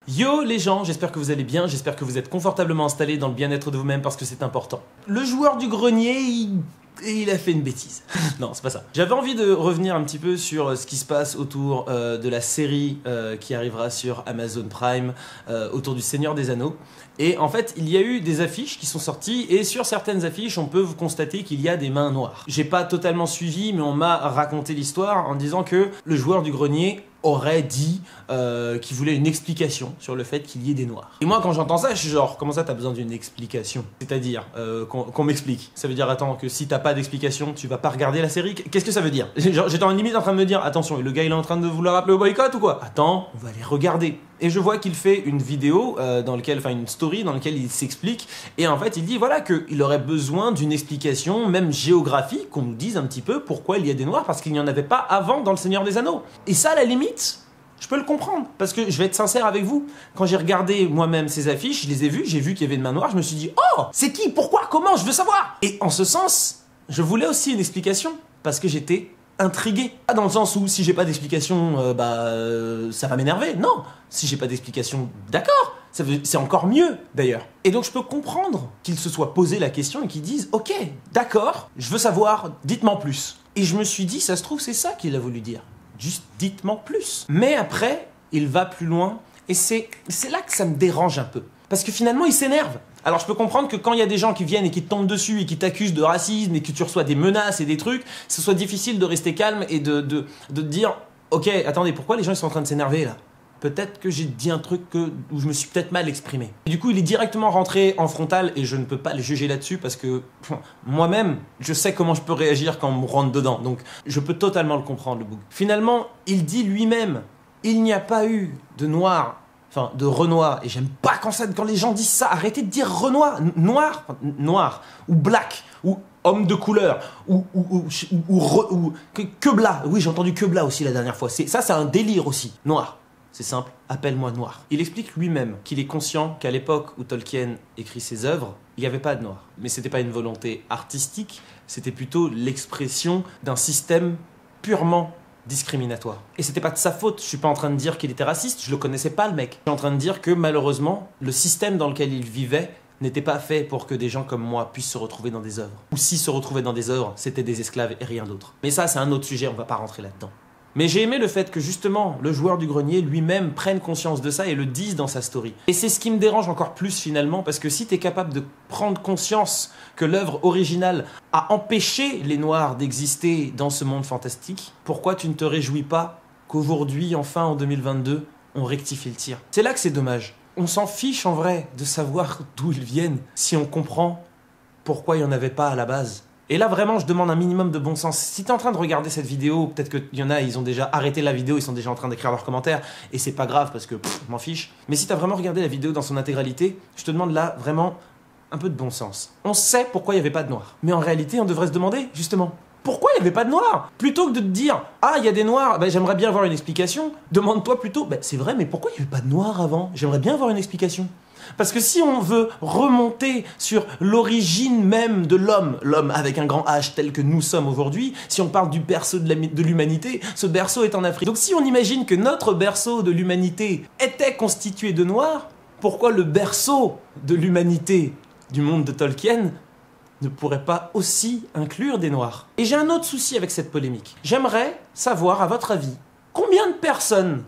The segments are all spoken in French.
Yo les gens, j'espère que vous allez bien, j'espère que vous êtes confortablement installés dans le bien-être de vous-même parce que c'est important. Le joueur du grenier, il a fait une bêtise. Non, c'est pas ça. J'avais envie de revenir un petit peu sur ce qui se passe autour de la série qui arrivera sur Amazon Prime, autour du Seigneur des Anneaux. Et en fait, il y a eu des affiches qui sont sorties et sur certaines affiches, on peut vous constater qu'il y a des mains noires. J'ai pas totalement suivi, mais on m'a raconté l'histoire en disant que le joueur du grenier aurait dit qu'il voulait une explication sur le fait qu'il y ait des noirs. Et moi quand j'entends ça, je suis genre, comment ça t'as besoin d'une explication? C'est-à-dire qu'on m'explique. Ça veut dire, attends, que si t'as pas d'explication, tu vas pas regarder la série? Qu'est-ce que ça veut dire? J'étais en limite en train de me dire, attention, le gars il est en train de vouloir appeler au boycott ou quoi? Attends, on va aller regarder. Et je vois qu'il fait une vidéo une story dans laquelle il s'explique et en fait il dit voilà qu'il aurait besoin d'une explication même géographique, qu'on nous dise un petit peu pourquoi il y a des noirs parce qu'il n'y en avait pas avant dans le Seigneur des Anneaux. Et ça à la limite, je peux le comprendre parce que je vais être sincère avec vous, quand j'ai regardé moi-même ces affiches, je les ai vues, j'ai vu qu'il y avait une main noire, je me suis dit oh c'est qui, pourquoi, comment, je veux savoir. Et en ce sens, je voulais aussi une explication parce que j'étais intrigué. Pas dans le sens où si j'ai pas d'explication, ça va m'énerver. Non, si j'ai pas d'explication, d'accord, c'est encore mieux d'ailleurs. Et donc je peux comprendre qu'il se soit posé la question et qu'il dise ok, d'accord, je veux savoir, dites-moi plus. Et je me suis dit, ça se trouve c'est ça qu'il a voulu dire. Juste dites-moi plus. Mais après, il va plus loin et c'est là que ça me dérange un peu. Parce que finalement, il s'énerve. Alors je peux comprendre que quand il y a des gens qui viennent et qui te tombent dessus et qui t'accusent de racisme et que tu reçois des menaces et des trucs, ce soit difficile de rester calme et de te dire « Ok, attendez, pourquoi les gens ils sont en train de s'énerver là ?» Peut-être que j'ai dit un truc où je me suis peut-être mal exprimé. Et du coup, il est directement rentré en frontal et je ne peux pas le juger là-dessus parce que moi-même, je sais comment je peux réagir quand on me rentre dedans. Donc, je peux totalement le comprendre, le bouc. Finalement, il dit lui-même « Il n'y a pas eu de noir ». Enfin, de Renoir, et j'aime pas quand les gens disent ça, arrêtez de dire Renoir, noir, ou black, ou homme de couleur, ou Quebla, oui j'ai entendu Quebla aussi la dernière fois, ça c'est un délire aussi, noir, c'est simple, appelle-moi noir. Il explique lui-même qu'il est conscient qu'à l'époque où Tolkien écrit ses œuvres, il n'y avait pas de noir, mais c'était pas une volonté artistique, c'était plutôt l'expression d'un système purement discriminatoire. Et c'était pas de sa faute, je suis pas en train de dire qu'il était raciste, je le connaissais pas le mec. Je suis en train de dire que malheureusement, le système dans lequel il vivait n'était pas fait pour que des gens comme moi puissent se retrouver dans des œuvres. Ou s'ils se retrouvaient dans des œuvres, c'était des esclaves et rien d'autre. Mais ça, c'est un autre sujet, on va pas rentrer là-dedans. Mais j'ai aimé le fait que justement, le joueur du grenier lui-même prenne conscience de ça et le dise dans sa story. Et c'est ce qui me dérange encore plus finalement, parce que si tu es capable de prendre conscience que l'œuvre originale a empêché les Noirs d'exister dans ce monde fantastique, pourquoi tu ne te réjouis pas qu'aujourd'hui, enfin en 2022, on rectifie le tir? C'est là que c'est dommage. On s'en fiche en vrai de savoir d'où ils viennent, si on comprend pourquoi il n'y en avait pas à la base. Et là, vraiment, je demande un minimum de bon sens. Si tu es en train de regarder cette vidéo, peut-être qu'il y en a, ils ont déjà arrêté la vidéo, ils sont déjà en train d'écrire leurs commentaires, et c'est pas grave parce que je m'en fiche. Mais si tu as vraiment regardé la vidéo dans son intégralité, je te demande là, vraiment, un peu de bon sens. On sait pourquoi il n'y avait pas de noirs. Mais en réalité, on devrait se demander, justement, pourquoi il n'y avait pas de noirs? Plutôt que de te dire, ah, il y a des noirs, j'aimerais bien avoir une explication, demande-toi plutôt, c'est vrai, mais pourquoi il n'y avait pas de noirs avant? J'aimerais bien avoir une explication. Parce que si on veut remonter sur l'origine même de l'homme, l'homme avec un grand H tel que nous sommes aujourd'hui, si on parle du berceau de l'humanité, ce berceau est en Afrique. Donc si on imagine que notre berceau de l'humanité était constitué de noirs, pourquoi le berceau de l'humanité du monde de Tolkien ne pourrait pas aussi inclure des noirs? Et j'ai un autre souci avec cette polémique. J'aimerais savoir, à votre avis, combien de personnes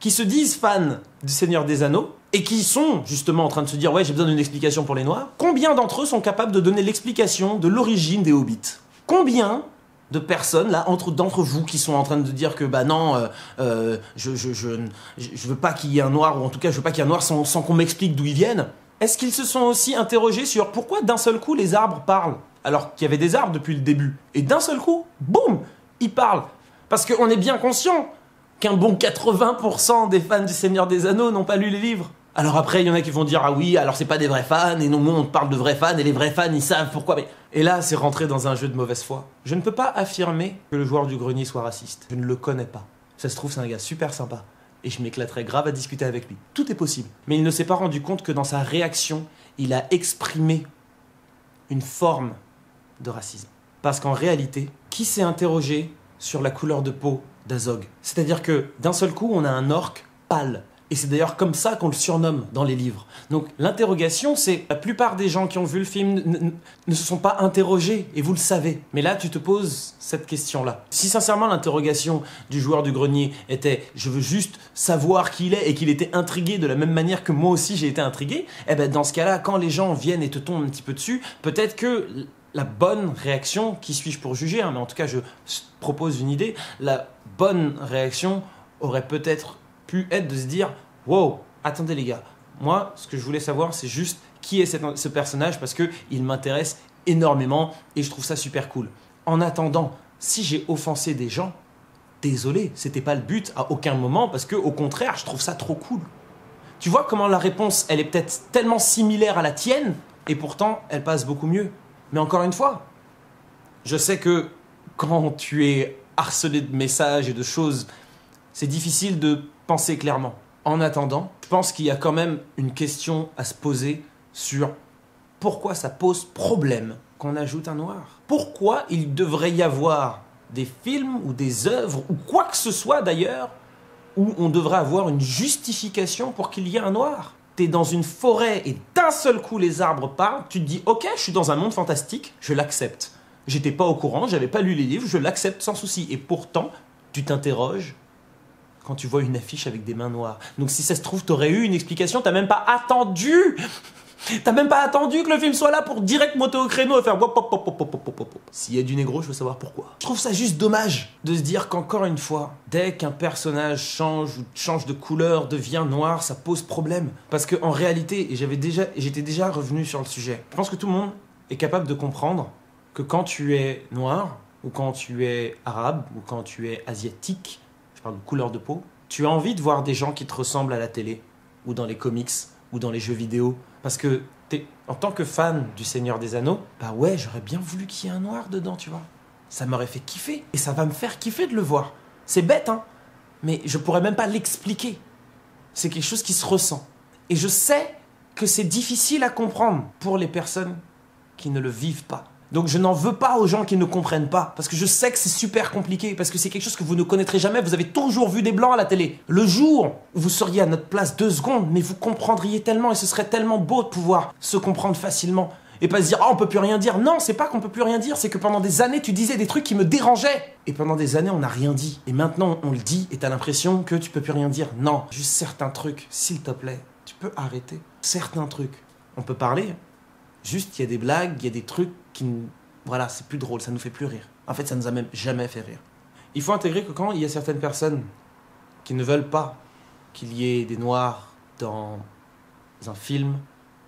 qui se disent fans du Seigneur des Anneaux et qui sont justement en train de se dire « Ouais, j'ai besoin d'une explication pour les Noirs », combien d'entre eux sont capables de donner l'explication de l'origine des Hobbits? Combien de personnes, là, d'entre vous qui sont en train de dire que « Bah non, je veux pas qu'il y ait un Noir, ou en tout cas, je veux pas qu'il y ait un Noir sans qu'on m'explique d'où ils viennent », est-ce qu'ils se sont aussi interrogés sur pourquoi d'un seul coup les arbres parlent alors qu'il y avait des arbres depuis le début? Et d'un seul coup, boum, ils parlent. Parce qu'on est bien conscient qu'un bon 80% des fans du Seigneur des Anneaux n'ont pas lu les livres. Alors après, il y en a qui vont dire « Ah oui, alors c'est pas des vrais fans, et non, on parle de vrais fans, et les vrais fans, ils savent pourquoi. » Mais... Et là, c'est rentré dans un jeu de mauvaise foi. Je ne peux pas affirmer que le joueur du grenier soit raciste. Je ne le connais pas. Ça se trouve, c'est un gars super sympa. Et je m'éclaterais grave à discuter avec lui. Tout est possible. Mais il ne s'est pas rendu compte que dans sa réaction, il a exprimé une forme de racisme. Parce qu'en réalité, qui s'est interrogé sur la couleur de peau d'Azog? C'est-à-dire que d'un seul coup, on a un orc pâle, Et c'est d'ailleurs comme ça qu'on le surnomme dans les livres. Donc l'interrogation, c'est la plupart des gens qui ont vu le film ne se sont pas interrogés, et vous le savez. Mais là, tu te poses cette question-là. Si sincèrement l'interrogation du joueur du grenier était « je veux juste savoir qui il est » et qu'il était intrigué de la même manière que moi aussi j'ai été intrigué, eh ben dans ce cas-là, quand les gens viennent et te tombent un petit peu dessus, peut-être que la bonne réaction, qui suis-je pour juger, hein, mais en tout cas je propose une idée, la bonne réaction aurait peut-être pu être de se dire « wow, attendez les gars, moi ce que je voulais savoir c'est juste qui est ce personnage parce qu'il m'intéresse énormément et je trouve ça super cool. En attendant, si j'ai offensé des gens, désolé, c'était pas le but à aucun moment parce que au contraire je trouve ça trop cool. » Tu vois comment la réponse elle est peut-être tellement similaire à la tienne et pourtant elle passe beaucoup mieux. Mais encore une fois, je sais que quand tu es harcelé de messages et de choses, c'est difficile de penser clairement. En attendant, je pense qu'il y a quand même une question à se poser sur pourquoi ça pose problème qu'on ajoute un noir. Pourquoi il devrait y avoir des films ou des œuvres, ou quoi que ce soit d'ailleurs, où on devrait avoir une justification pour qu'il y ait un noir. T'es dans une forêt et d'un seul coup les arbres parlent, tu te dis ok, je suis dans un monde fantastique, je l'accepte. J'étais pas au courant, j'avais pas lu les livres, je l'accepte sans souci. Et pourtant, tu t'interroges quand tu vois une affiche avec des mains noires. Donc si ça se trouve, t'aurais eu une explication, t'as même pas attendu. T'as même pas attendu que le film soit là pour direct monter au créneau et faire wop, wop, wop, wop, wop, wop, wop. S'il y a du négro, je veux savoir pourquoi. Je trouve ça juste dommage de se dire qu'encore une fois, dès qu'un personnage change ou change de couleur, devient noir, ça pose problème. Parce qu'en réalité, et j'étais déjà revenu sur le sujet, je pense que tout le monde est capable de comprendre que quand tu es noir, ou quand tu es arabe, ou quand tu es asiatique, je parle de couleur de peau, tu as envie de voir des gens qui te ressemblent à la télé, ou dans les comics, ou dans les jeux vidéo. Parce que en tant que fan du Seigneur des Anneaux, bah ouais, j'aurais bien voulu qu'il y ait un noir dedans, tu vois. Ça m'aurait fait kiffer, et ça va me faire kiffer de le voir. C'est bête, hein, mais je pourrais même pas l'expliquer. C'est quelque chose qui se ressent. Et je sais que c'est difficile à comprendre pour les personnes qui ne le vivent pas. Donc je n'en veux pas aux gens qui ne comprennent pas, parce que je sais que c'est super compliqué, parce que c'est quelque chose que vous ne connaîtrez jamais, vous avez toujours vu des blancs à la télé. Le jour où vous seriez à notre place 2 secondes, mais vous comprendriez tellement, et ce serait tellement beau de pouvoir se comprendre facilement, et pas se dire « Ah, on peut plus rien dire ». Non, c'est pas qu'on peut plus rien dire, c'est que pendant des années, tu disais des trucs qui me dérangeaient. Et pendant des années, on n'a rien dit. Et maintenant, on le dit, et t'as l'impression que tu peux plus rien dire. Non, juste certains trucs, s'il te plaît, tu peux arrêter. Certains trucs. On peut parler, juste, il y a des blagues, il y a des trucs qui... Voilà, c'est plus drôle, ça nous fait plus rire. En fait, ça nous a même jamais fait rire. Il faut intégrer que quand il y a certaines personnes qui ne veulent pas qu'il y ait des noirs dans un film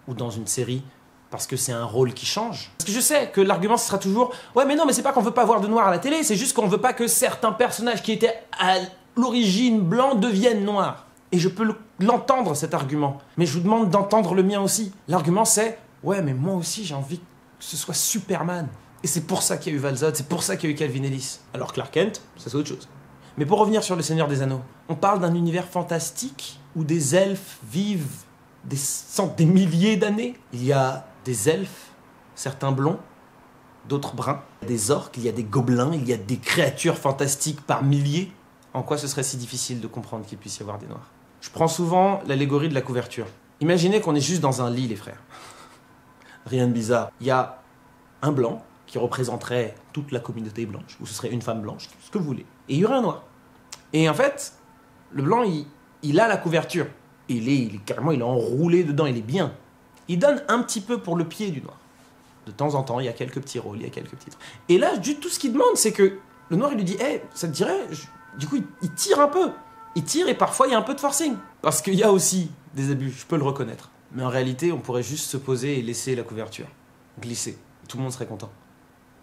ou dans une série, parce que c'est un rôle qui change. Parce que je sais que l'argument, ce sera toujours « Ouais, mais non, mais c'est pas qu'on veut pas voir de noirs à la télé, c'est juste qu'on veut pas que certains personnages qui étaient à l'origine blancs deviennent noirs. » Et je peux l'entendre, cet argument. Mais je vous demande d'entendre le mien aussi. L'argument, c'est « Ouais, mais moi aussi, j'ai envie que ce soit Superman. » Et c'est pour ça qu'il y a eu Val-Zod, c'est pour ça qu'il y a eu Calvin Ellis. Alors Clark Kent, ça c'est autre chose. Mais pour revenir sur le Seigneur des Anneaux, on parle d'un univers fantastique où des elfes vivent des milliers d'années. Il y a des elfes, certains blonds, d'autres bruns. Il y a des orques, il y a des gobelins, il y a des créatures fantastiques par milliers. En quoi ce serait si difficile de comprendre qu'il puisse y avoir des noirs? Je prends souvent l'allégorie de la couverture. Imaginez qu'on est juste dans un lit, les frères. Rien de bizarre. Il y a un blanc qui représenterait toute la communauté blanche, ou ce serait une femme blanche, ce que vous voulez. Et il y aurait un noir. Et en fait, le blanc, il a la couverture. Il est carrément, il est enroulé dedans, il est bien. Il donne un petit peu pour le pied du noir. De temps en temps, il y a quelques petits rôles, il y a quelques petits trucs. Et là, tout ce qu'il demande, c'est que le noir, il lui dit « Hey, ça te dirait ?» Du coup, il tire un peu. Il tire et parfois, il y a un peu de forcing. Parce qu'il y a aussi des abus, je peux le reconnaître. Mais en réalité, on pourrait juste se poser et laisser la couverture glisser. Tout le monde serait content.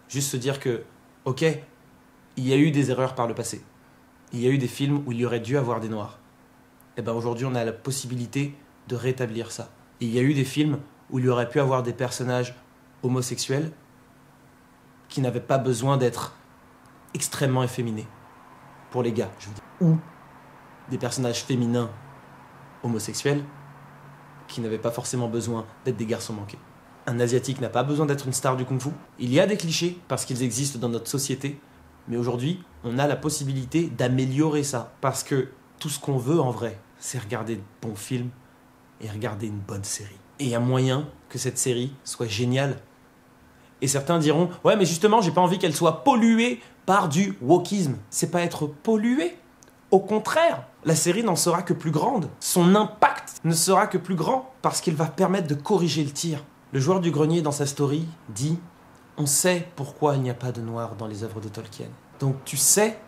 Juste se dire que, ok, il y a eu des erreurs par le passé. Il y a eu des films où il y aurait dû avoir des noirs. Et bien aujourd'hui, on a la possibilité de rétablir ça. Et il y a eu des films où il y aurait pu avoir des personnages homosexuels qui n'avaient pas besoin d'être extrêmement efféminés. Pour les gars, je veux dire. Ou des personnages féminins homosexuels qui n'avaient pas forcément besoin d'être des garçons manqués. Un Asiatique n'a pas besoin d'être une star du kung-fu. Il y a des clichés parce qu'ils existent dans notre société, mais aujourd'hui, on a la possibilité d'améliorer ça. Parce que tout ce qu'on veut en vrai, c'est regarder de bons films et regarder une bonne série. Et il y a moyen que cette série soit géniale. Et certains diront, ouais mais justement j'ai pas envie qu'elle soit polluée par du wokisme. C'est pas être pollué. Au contraire, la série n'en sera que plus grande. Son impact ne sera que plus grand parce qu'il va permettre de corriger le tir. Le joueur du grenier dans sa story dit « On sait pourquoi il n'y a pas de noir dans les œuvres de Tolkien. Donc tu sais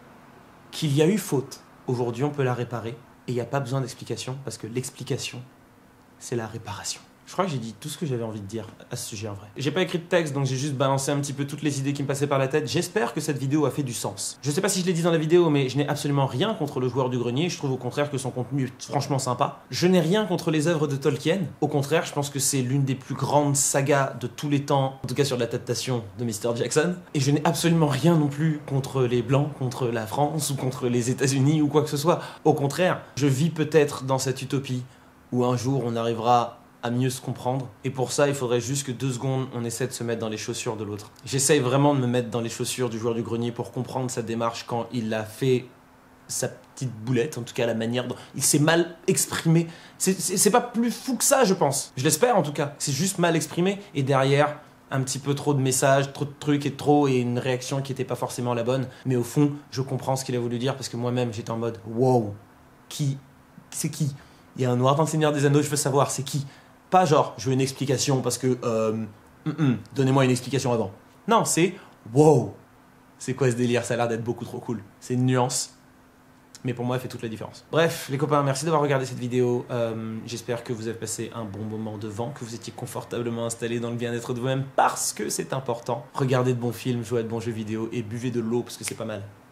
qu'il y a eu faute. Aujourd'hui on peut la réparer et il n'y a pas besoin d'explication parce que l'explication, c'est la réparation. » Je crois que j'ai dit tout ce que j'avais envie de dire à ce sujet en vrai. J'ai pas écrit de texte, donc j'ai juste balancé un petit peu toutes les idées qui me passaient par la tête. J'espère que cette vidéo a fait du sens. Je sais pas si je l'ai dit dans la vidéo, mais je n'ai absolument rien contre le joueur du grenier. Je trouve au contraire que son contenu est franchement sympa. Je n'ai rien contre les œuvres de Tolkien. Au contraire, je pense que c'est l'une des plus grandes sagas de tous les temps, en tout cas sur l'adaptation de Mr. Jackson. Et je n'ai absolument rien non plus contre les Blancs, contre la France ou contre les États-Unis ou quoi que ce soit. Au contraire, je vis peut-être dans cette utopie où un jour on arrivera à mieux se comprendre. Et pour ça, il faudrait juste que 2 secondes, on essaie de se mettre dans les chaussures de l'autre. J'essaye vraiment de me mettre dans les chaussures du joueur du grenier pour comprendre sa démarche quand il a fait sa petite boulette, en tout cas la manière dont il s'est mal exprimé. C'est pas plus fou que ça, je pense. Je l'espère en tout cas. C'est juste mal exprimé. Et derrière, un petit peu trop de messages, trop de trucs et une réaction qui n'était pas forcément la bonne. Mais au fond, je comprends ce qu'il a voulu dire parce que moi-même, j'étais en mode « Wow, c'est qui ? Il y a un noir dans le Seigneur des Anneaux, je veux savoir, c'est qui ?» Pas genre, je veux une explication parce que... donnez-moi une explication avant. Non, c'est... Wow! C'est quoi ce délire? Ça a l'air d'être beaucoup trop cool. C'est une nuance. Mais pour moi, elle fait toute la différence. Bref, les copains, merci d'avoir regardé cette vidéo. J'espère que vous avez passé un bon moment devant, que vous étiez confortablement installés dans le bien-être de vous-même parce que c'est important. Regardez de bons films, jouez à de bons jeux vidéo et buvez de l'eau parce que c'est pas mal.